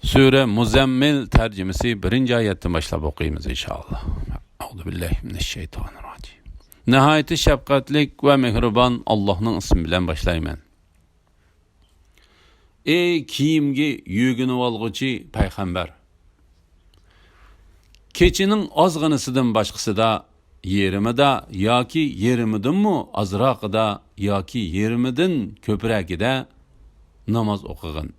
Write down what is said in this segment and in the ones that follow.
Sure Muzammil tercümesi 1. ayetten başlap okuyumuz inşallah. Euzubillahimineşşeytanirracim. Nihayeti şefkatlik ve mehriban Allah'ın ismi bilen başlayman. Ey kiyimgi yügünü olguchi peygamber. Keçinin azgınısıdan başkası da yerimi da yaki yerimidin mu azraqı da yaki yerimidin köprəki de namaz okuğun.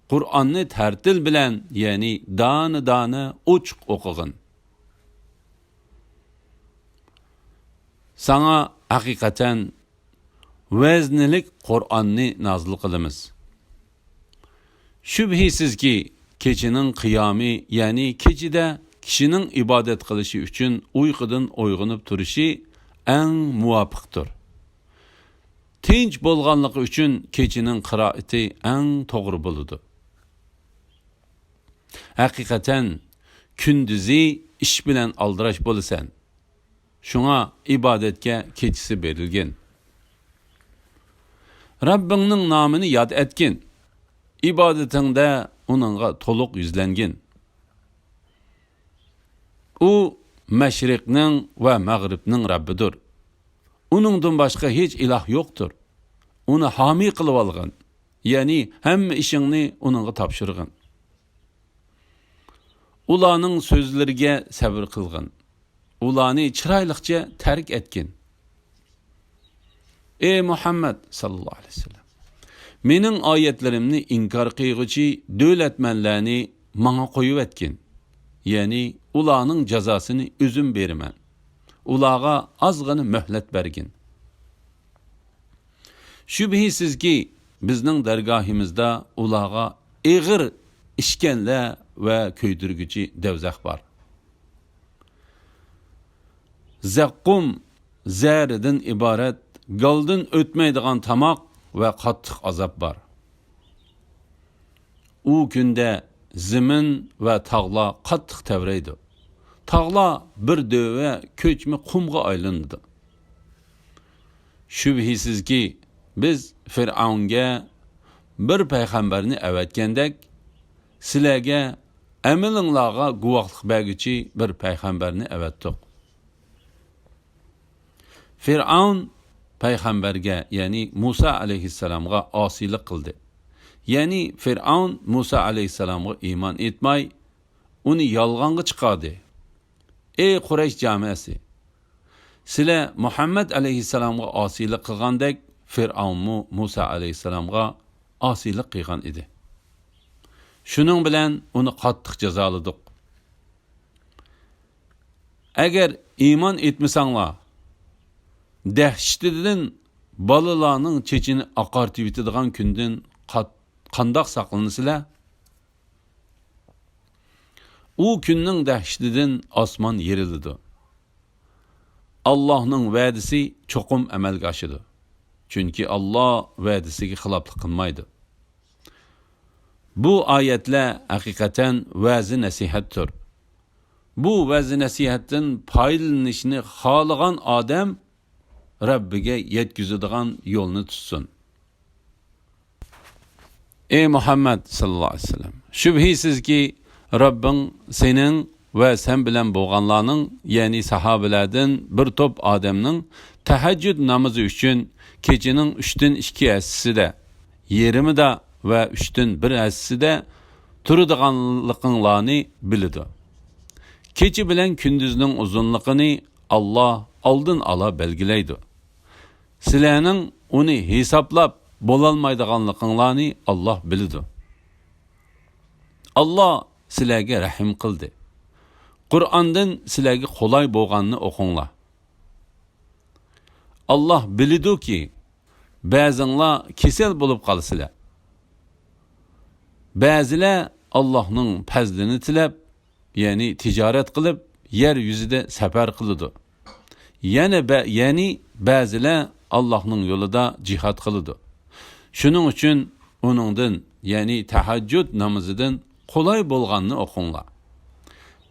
Kur'an'ı tertil bilen yani danı uçuk okuğun. Sana hakikaten veznilik Kur'an'ı nazıl kılımız. Şübhisiz ki keçinin kıyamı yani keçide kişinin ibadet kılışı üçün uykudan oygunup turuşu en muvafıktır. Tinç bolğanlığı üçün keçinin kıraati en doğru buludu. Hakikaten kündüzü iş bilen aldıraş bolusen. Şuna ibadetke keçisi berilgin. Rabbinin namını yad etkin. İbadetinde onunla toluk yüzlengin. O meşriknin ve mağribnin Rabbidir. Onundan başka hiç ilah yoktur. Onu hami kılıp algın. Yani hem işini onunla tapşırgın. Ulanın sözlerine sabır kılgın. Ulanı çıraylıkça terk etkin. Ey Muhammed sallallahu aleyhi ve sellem. Menin ayetlerimni inkar kıygıcı dövletmenlerini bana koyup etkin. Yani ulanın cezasını üzüm bermen. Ulağa azgını möhlet bergin. Şübhisiz ki bizning dergahimizda ulağa eğir işkenle ve köydürgücü devzak var. Zekkum zeriden ibaret galdın ötmeydiğen tamak ve kattık azap var. O günde zimin ve tağla kattık tevreydi. Tağla bir döve köçme kumga aylandı. Şübhisiz ki biz Firavunga bir peygamberini evetkendek sizlarga emilinlarga guvaqlik berguchi bir peygamberini evettik. Firavun peygamberge yani Musa aleyhisselamga asilik kıldı. Yani Firavun Musa aleyhisselamga iman etmay, onu yalganga çıkardı. Ey Kureyş camiası! Sizler Muhammed aleyhisselamga asilik kılgandek, Firavun Musa aleyhisselamga asilik kılgan idi. Şunun bilen onu kattık cezaladık. Eğer iman etmisanlar, dehşetinden balalarının çeçini akartib etadigan künden qandaq saqlanısılar? O günün dehşetinden asman yerildi. Allah'ın vədisi çoxum əməlgə aşıdı. Çünkü Allah vədisiga xilaflıq qılmaydı. Bu ayetler hakikaten vazi nasihattir. Bu vazi nasihatin paylanışını xalagan adam Rabbiga yetkizadigan yolunu tutsun. Ey Muhammed sallallahu aleyhi ve sellem. Şübhisiz ki Rabbin senin ve sen bilen boğanlarının yani sahabelerden bir top adamның teheccüd namazı üçün keçinin 3'ten 2 əsisi de yerimi de ve 3'ten 1 əsisi de turadiganlıqlarını bilidi. Keçi bilen kündüzün uzunluğunu Allah aldın ala belgileydi. Sizlerinin onu hesaplap bolalmaydiganlıqlarını Allah bilidi. Allah sizlerge rahim kıldı. Kur'an'dan sizlerge kolay boğanını okunla. Allah bilidi ki bazınla kesel bulup kalısılar. Bazılar Allah'ın pəzlini tilep yani ticaret kılıp yeryüzüde sefer kılıdı. Yani bazılar Allah'ın yolunda cihad kılıdı. Şunun için onundan yani teheccüd namazıdan kolay bolğanını okunla.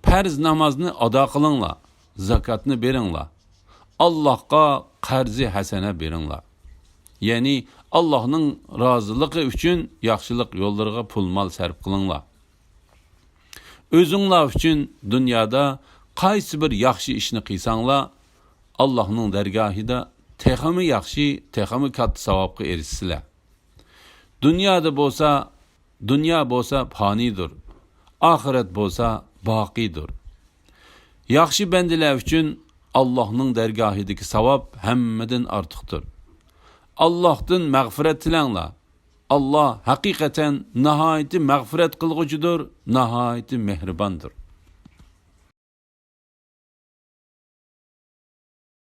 Pərz namazını ada kılınla, zakatını berinla. Allah'a qarzi hasene berinla. Yani Allah'ın razılığı üçün yaxşılıq yollarına pul mal sərf kılınla. Özünglar üçün dünyada qaysi bir yaxshi ishni qilsanglar, Allohning dargohida texmi yaxshi, texmi katta savobga erishsizlar. Dünya bo'lsa fanidir. Oxirat bo'lsa boqidir. Yaxshi bandalar uchun Allohning dargohidagi savob hammadan ortiqdir. Allohdan mag'firat tilanglar. Allah haqiqatan nihoyatda mag'firat qilg'uchidir, nihoyatda mehribondir.